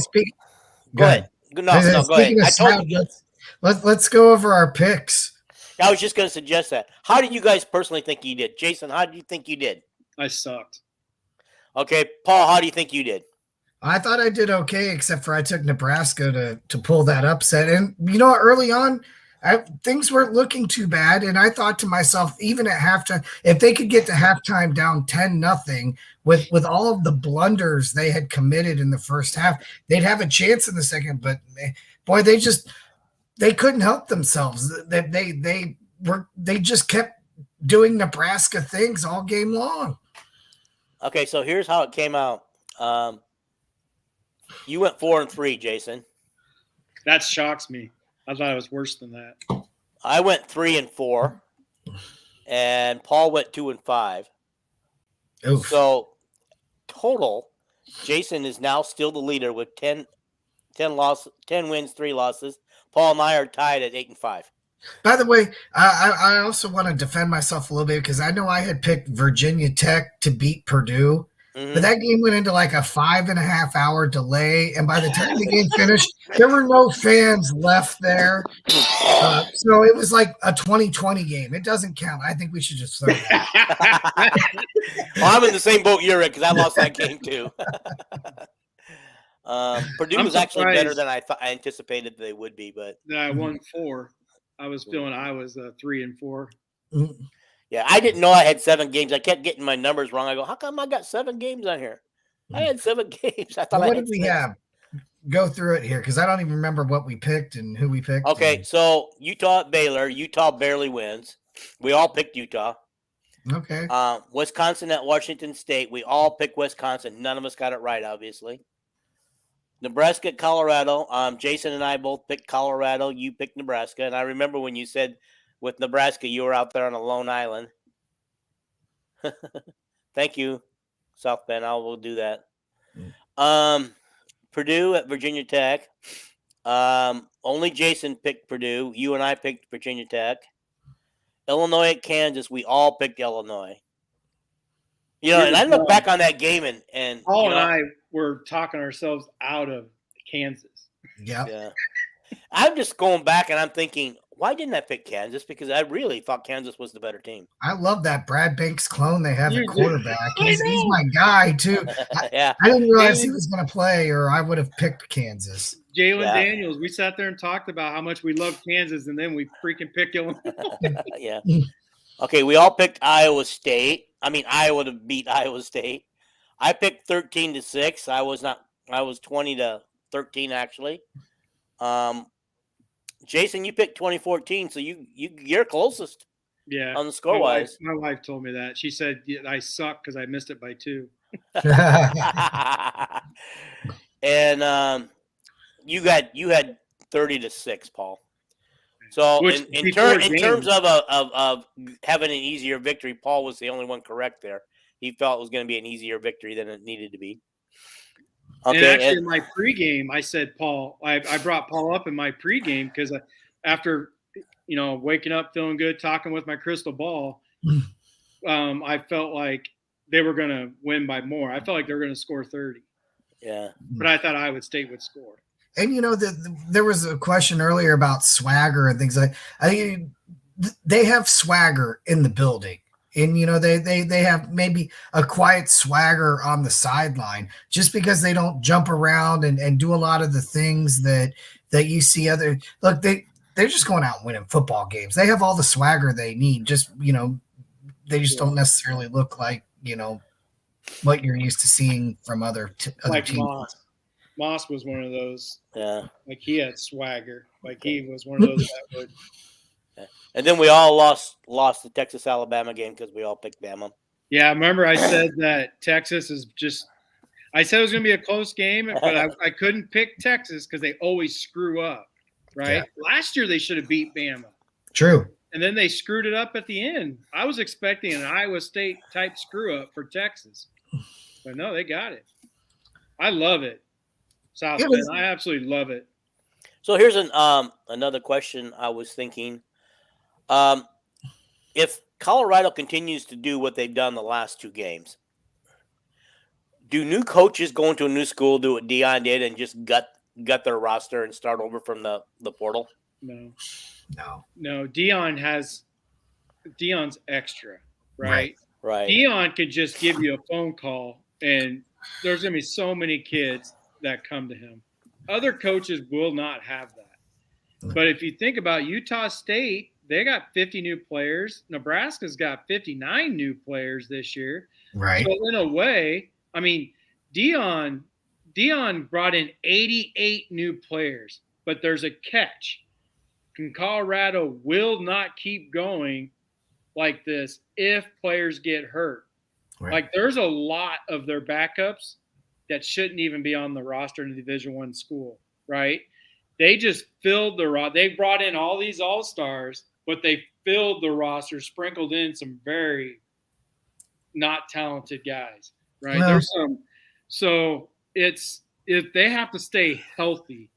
go ahead. No, go ahead. I told you. Let's go over our picks. I was just going to suggest that. How did you guys personally think you did? Jason, how did you think you did? I sucked. Okay, Paul, how do you think you did? I thought I did okay, except for I took Nebraska to pull that upset. And, you know, early on, things weren't looking too bad. And I thought to myself, even at halftime, if they could get to halftime down 10-0 with all of the blunders they had committed in the first half, they'd have a chance in the second. But, boy, they couldn't help themselves. They just kept doing Nebraska things all game long. Okay, so here's how it came out. You went 4-3, Jason. That shocks me. I thought it was worse than that. I went 3-4, and Paul went 2-5. Oof. So total, Jason is now still the leader with 10 wins, 3 losses. Paul and I are tied at 8-5. By the way, I also want to defend myself a little bit because I know I had picked Virginia Tech to beat Purdue. But that game went into like a 5.5 hour delay. And by the time the game finished, there were no fans left there. So it was like a 2020 game. It doesn't count. I think we should just throw that. Well, I'm in the same boat you're in because I lost that game too. Purdue was actually better than I anticipated they would be, but I won 4. I was feeling I was 3 and 4. Yeah, I didn't know I had 7 games. I kept getting my numbers wrong. I go, how come I got 7 games on here? I had 7 games. I thought what did we have? Go through it here because I don't even remember what we picked and who we picked. Okay, so Utah at Baylor. Utah barely wins. We all picked Utah. Okay. Wisconsin at Washington State. We all picked Wisconsin. None of us got it right, obviously. Nebraska at Colorado. Jason and I both picked Colorado. You picked Nebraska. And I remember when you said with Nebraska, you were out there on a lone island. Thank you, South Bend. I will do that. Purdue at Virginia Tech. Only Jason picked Purdue. You and I picked Virginia Tech. Illinois at Kansas. We all picked Illinois. You know, and I look back on that game and Paul and I were talking ourselves out of Kansas. Yeah. I'm just going back and I'm thinking, why didn't I pick Kansas? Because I really thought Kansas was the better team. I love that Brad Banks clone they have at quarterback. He's my guy, too. I didn't realize he was going to play, or I would have picked Kansas. Jalen Daniels, we sat there and talked about how much we love Kansas, and then we freaking picked Illinois. Yeah. Okay, we all picked Iowa State. I mean, Iowa to beat Iowa State. I picked 13-6. I was 20-13, actually. Jason, you picked 2014, so you're closest. Yeah, on the score wise. My wife told me that. She said I suck because I missed it by 2. And you had 30-6, Paul. So in terms of having an easier victory, Paul was the only one correct there. He felt it was going to be an easier victory than it needed to be. Okay, and actually, in my pregame, I said Paul. I brought Paul up in my pregame because after waking up feeling good, talking with my crystal ball, I felt like they were going to win by more. I felt like they were going to score 30. Yeah, but I thought Iowa State would score. And there was a question earlier about swagger and things like. They have swagger in the building. And, they have maybe a quiet swagger on the sideline just because they don't jump around and do a lot of the things that you see other – look, they're just going out and winning football games. They have all the swagger they need. Just, they just don't necessarily look like, what you're used to seeing from other teams. Moss was one of those. Yeah. Like he had swagger. Like he was one of those that would – and then we all lost the Texas-Alabama game because we all picked Bama. Yeah, remember I said that Texas is just – I said it was going to be a close game, but I couldn't pick Texas because they always screw up, right? Yeah. Last year they should have beat Bama. True. And then they screwed it up at the end. I was expecting an Iowa State-type screw-up for Texas. But no, they got it. I love it. South Bend. I absolutely love it. So here's another question I was thinking. If Colorado continues to do what they've done the last 2 games, do new coaches go into a new school do what Deion did and just gut their roster and start over from the portal? No. Deion's extra, right? Right. Deion could just give you a phone call, and there's going to be so many kids that come to him. Other coaches will not have that. But if you think about Utah State, they got 50 new players. Nebraska's got 59 new players this year. Right. So in a way, I mean, Deion brought in 88 new players, but there's a catch. And Colorado will not keep going like this if players get hurt. Right. Like there's a lot of their backups that shouldn't even be on the roster in a Division I school, right? They just filled the they brought in all these all-stars, but they filled the roster, sprinkled in some very not talented guys, right? Well, there's some, so it's if they have to stay healthy.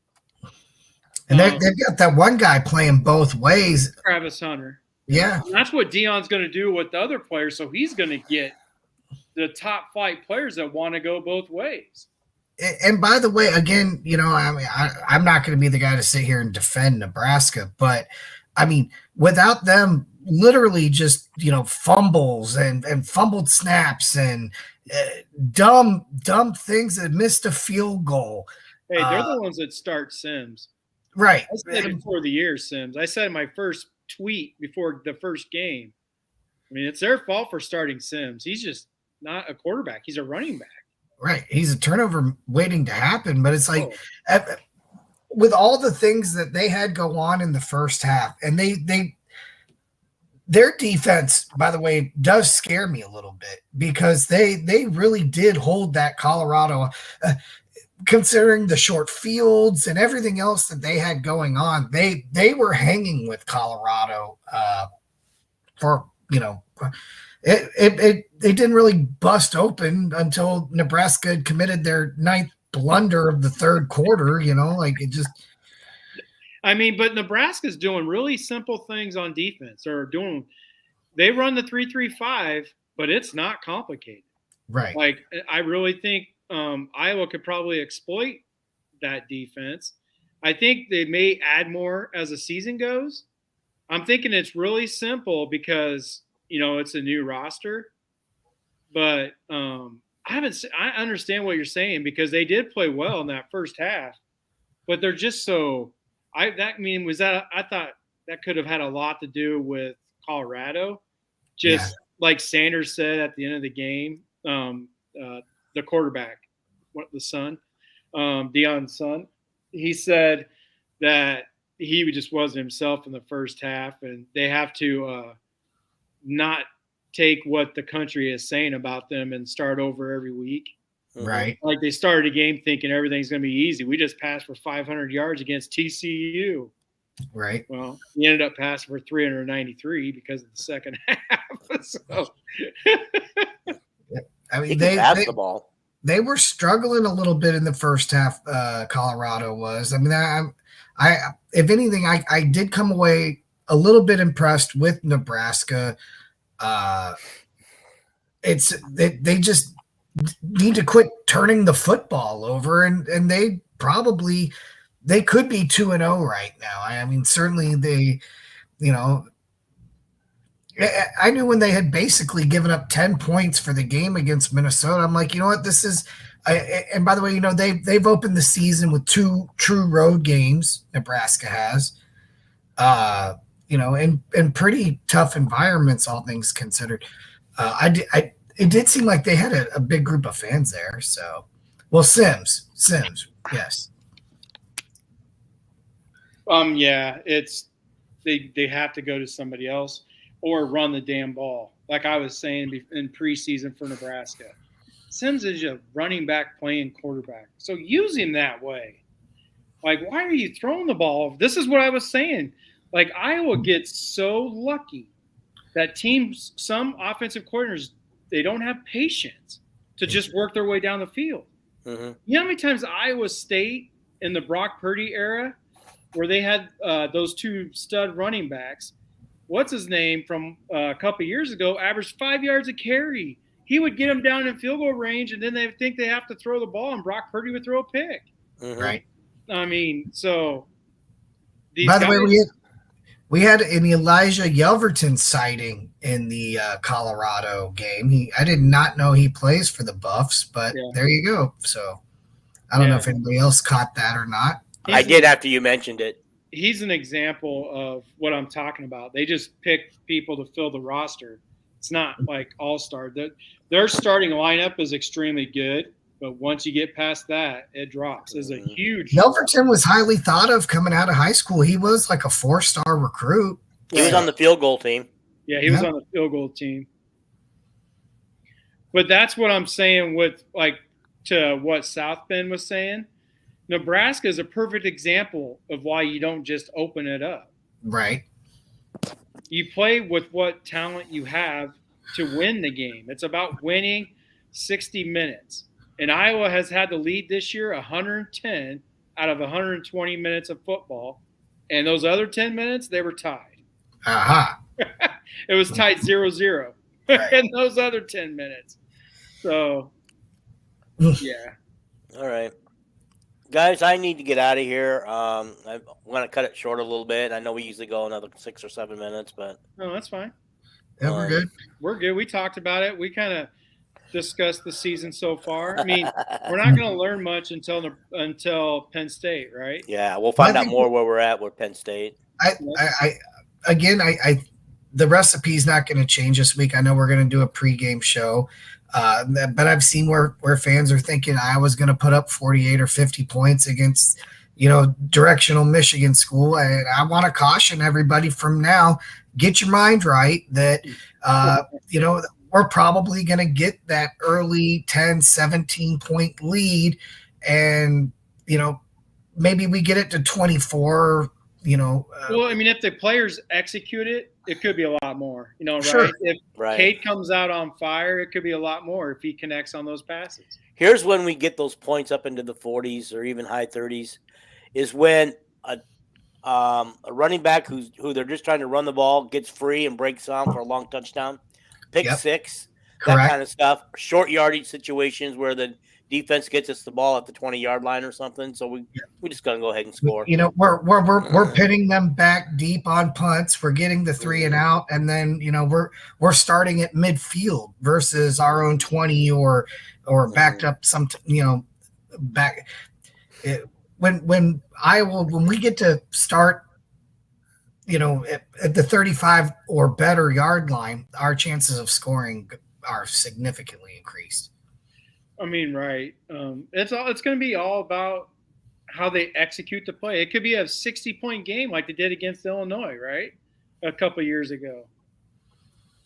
And they've got that one guy playing both ways, Travis Hunter. Yeah, and that's what Deion's going to do with the other players. So he's going to get the top flight players that want to go both ways. And by the way, again, I mean, I'm not going to be the guy to sit here and defend Nebraska, but I mean, without them literally just, fumbles and fumbled snaps and dumb things that missed a field goal. Hey, they're the ones that start Sims. Right. I said before the year, Sims. I said in my first tweet before the first game. I mean, it's their fault for starting Sims. He's just not a quarterback. He's a running back. Right. He's a turnover waiting to happen, but it's like with all the things that they had go on in the first half, and their defense, by the way, does scare me a little bit because they really did hold that Colorado, considering the short fields and everything else that they had going on. They were hanging with Colorado for It didn't really bust open until Nebraska had committed their 9th blunder of the third quarter, it just. I mean, but Nebraska's doing really simple things on defense. They run the 3-3-5, but it's not complicated. Right. Like, I really think Iowa could probably exploit that defense. I think they may add more as the season goes. I'm thinking it's really simple because – it's a new roster, but I understand what you're saying because they did play well in that first half, but they're just so. I thought that could have had a lot to do with Colorado, like Sanders said at the end of the game. The quarterback, Deion's son, he said that he just wasn't himself in the first half, and they have to. Not take what the country is saying about them and start over every week. Right. Like they started a game thinking everything's going to be easy. We just passed for 500 yards against TCU. Right. Well, we ended up passing for 393 because of the second half. So. I mean, they passed the ball. They were struggling a little bit in the first half. Colorado was. I mean, I if anything, I did come away a little bit impressed with Nebraska. They just need to quit turning the football over, and they could be 2-0 right now. I mean, certainly they, I knew when they had basically given up 10 points for the game against Minnesota. I'm like, you know what, this is. And by the way, they've opened the season with 2 true road games. Nebraska has. In pretty tough environments, all things considered. It did seem like they had a big group of fans there. So, well, Sims, yes. Yeah, it's they have to go to somebody else or run the damn ball. Like I was saying in preseason for Nebraska, Sims is a running back playing quarterback, so use him that way. Like, why are you throwing the ball? This is what I was saying. Like, Iowa gets so lucky that teams, some offensive coordinators, they don't have patience to just work their way down the field. Mm-hmm. You know how many times Iowa State in the Brock Purdy era where they had those 2 stud running backs, what's his name from a couple of years ago, averaged 5 yards a carry. He would get them down in field goal range, and then they think they have to throw the ball, and Brock Purdy would throw a pick. Mm-hmm. Right. I mean, so. By the way, we had an Elijah Yelverton sighting in the Colorado game. I did not know he plays for the Buffs, but there you go. So I don't know if anybody else caught that or not. I did after you mentioned it. He's an example of what I'm talking about. They just pick people to fill the roster. It's not like all-star. Their starting lineup is extremely good, but once you get past that, it drops. It's a huge. Yelverton was highly thought of coming out of high school. He was like a 4-star recruit. He was on the field goal team. Yeah, he was on the field goal team. But that's what I'm saying with, like, to what South Bend was saying. Nebraska is a perfect example of why you don't just open it up. Right. You play with what talent you have to win the game. It's about winning 60 minutes. And Iowa has had the lead this year 110 out of 120 minutes of football. And those other 10 minutes, they were tied. Aha. It was tied 0-0 Right. in those other 10 minutes. So, yeah. All right. Guys, I need to get out of here. I'm going to cut it short a little bit. I know we usually go another 6 or 7 minutes, but No, that's fine. Yeah, we're good. We're good. We talked about it. We kind of discussed the season so far. I mean, we're not going to learn much until Penn State, right? Yeah, we'll find out more where we're at with Penn State. The recipe's not going to change this week. I know we're going to do a pregame show, but I've seen where fans are thinking Iowa's going to put up 48 or 50 points against, directional Michigan school. And I want to caution everybody from now, get your mind right that, we're probably going to get that early 10, 17-point lead. And, maybe we get it to 24, well, I mean, if the players execute it, it could be a lot more, right? Sure. If Cade comes out on fire, it could be a lot more if he connects on those passes. Here's when we get those points up into the 40s or even high 30s, is when a running back who they're just trying to run the ball gets free and breaks on for a long touchdown, pick six, Correct. That kind of stuff, short yardage situations where the defense gets us the ball at the 20-yard line or something. So we just gotta go ahead and score. We're pitting them back deep on punts. We're getting the 3 and out, and then we're starting at midfield versus our own 20 or backed up some back. When we get to start, at the 35 or better yard line, our chances of scoring are significantly increased. I mean, right. It's going to be all about how they execute the play. It could be a 60-point game like they did against Illinois, right? A couple years ago.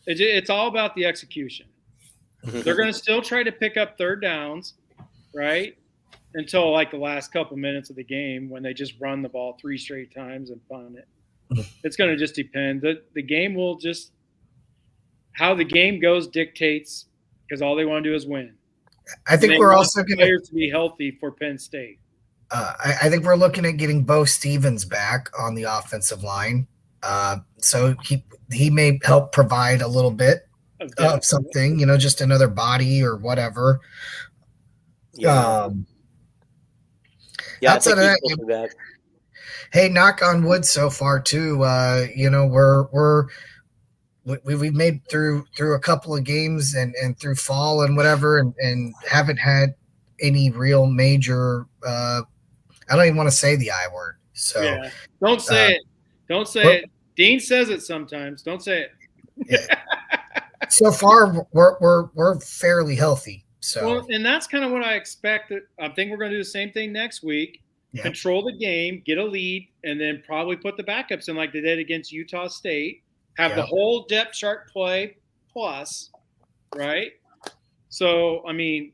It's all about the execution. They're going to still try to pick up third downs, right? Until like the last couple minutes of the game when they just run the ball 3 straight times and punt it. It's going to just depend. The game will just – how the game goes dictates because all they want to do is win. I think we're also going to be healthy for Penn State. I think we're looking at getting Bo Stevens back on the offensive line. So he may help provide a little bit of something, just another body or whatever. Outside of that, hey, knock on wood so far too. We've made through a couple of games and through fall and whatever, and haven't had any real major. I don't even want to say the I word. So yeah. Don't say it. Don't say it. Dean says it sometimes. Don't say it. Yeah. So far, we're fairly healthy. So well, and that's kind of what I expected. I think we're going to do the same thing next week. Yeah. Control the game, get a lead, and then probably put the backups in like they did against Utah State. Have the whole depth chart play plus, right? So, I mean,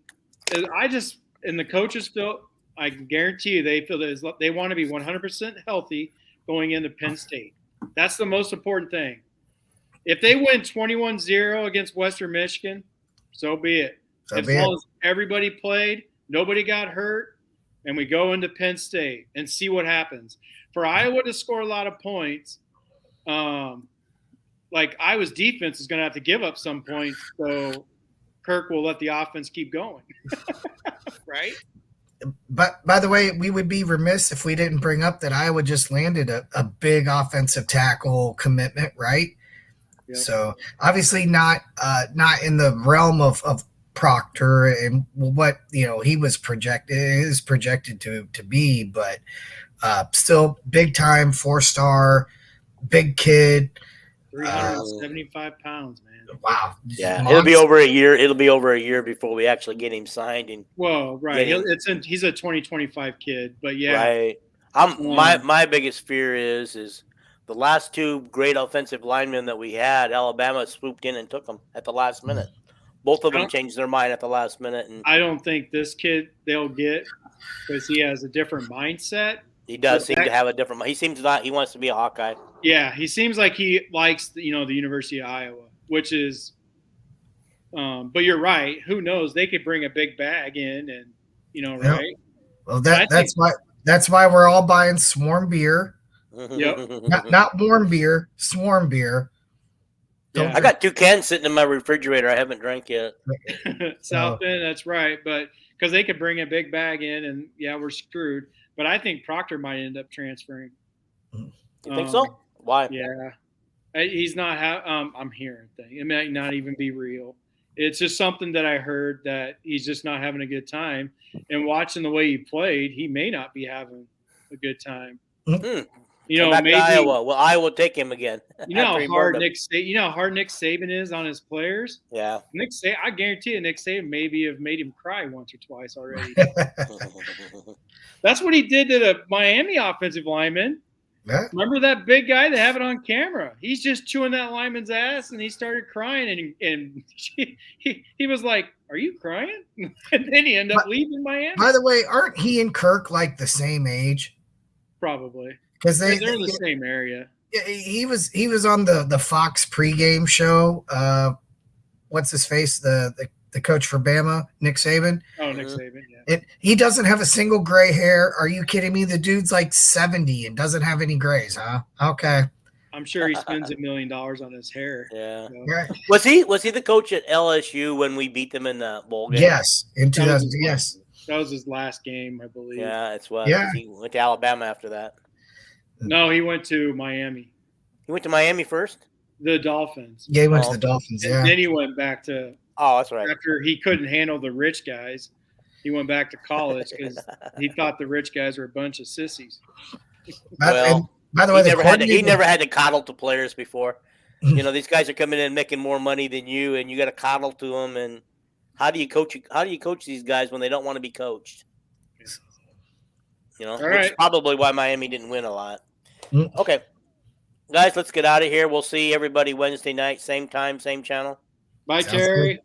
and the coaches feel, I can guarantee you, they feel that they want to be 100% healthy going into Penn State. That's the most important thing. If they win 21-0 against Western Michigan, so be it. As long as everybody played, nobody got hurt, and we go into Penn State and see what happens. For Iowa to score a lot of points, like Iowa's defense is going to have to give up some points, so Kirk will let the offense keep going, right? But by the way, we would be remiss if we didn't bring up that Iowa just landed a big offensive tackle commitment, right? Yep. So obviously not in the realm of Proctor and what he was projected to be, but still big time 4-star, big kid. 375 pounds, man. Wow. Yeah, it'll be over a year. It'll be over a year before we actually get him signed. And right. He's a 2025 kid, but yeah. Right. My biggest fear is the last 2 great offensive linemen that we had. Alabama swooped in and took them at the last minute. Both of them changed their mind at the last minute. And I don't think this kid they'll get because he has a different mindset. He does seem to have a different. He seems not. He wants to be a Hawkeye. Yeah, he seems like he likes the University of Iowa, which is. But you're right. Who knows? They could bring a big bag in, and right. Well, that's why we're all buying Swarm beer. Yep. Not warm beer, Swarm beer. Don't I got 2 cans sitting in my refrigerator. I haven't drank yet. South Bend, that's right. But because they could bring a big bag in, and we're screwed. But I think Proctor might end up transferring. You think so? Why? Yeah, he's not. I'm hearing things. It might not even be real. It's just something that I heard that he's just not having a good time. And watching the way he played, he may not be having a good time. You know, back maybe to Iowa. Well, Iowa will take him again. You know how hard Nick Saban is on his players. Yeah, Nick Saban. I guarantee you, Nick Saban maybe have made him cry once or twice already. That's what he did to the Miami offensive lineman. Yeah. Remember that big guy? They have it on camera. He's just chewing that lineman's ass, and he started crying, and he was like, "Are you crying?" And then he ended up leaving Miami. By the way, aren't he and Kirk like the same age? Probably because they're in the same area. He was on the Fox pregame show. What's his face? The coach for Bama, Nick Saban. Oh, Nick Saban, yeah. He doesn't have a single gray hair. Are you kidding me? The dude's like 70 and doesn't have any grays, huh? Okay. I'm sure he spends $1 million on his hair. Yeah. So. Right. Was he the coach at LSU when we beat them in the bowl game? Yes, in 2000. Yes. That was his last game, I believe. Yeah, it's what. Yeah. He went to Alabama after that. No, he went to Miami. He went to Miami first? The Dolphins. Yeah, he went to the Dolphins, and yeah. then he went back to that's right. After he couldn't handle the rich guys, he went back to college because he thought the rich guys were a bunch of sissies. Well, by the way, he never had to coddle to players before. You know, these guys are coming in making more money than you, and you got to coddle to them. And how do you coach these guys when they don't want to be coached? You know, which is probably why Miami didn't win a lot. Okay, guys, let's get out of here. We'll see everybody Wednesday night, same time, same channel. Bye, Terry.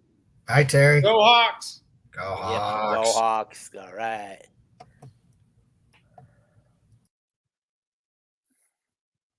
Bye, Terry. Go Hawks. Go Hawks. Yep, go Hawks. All right.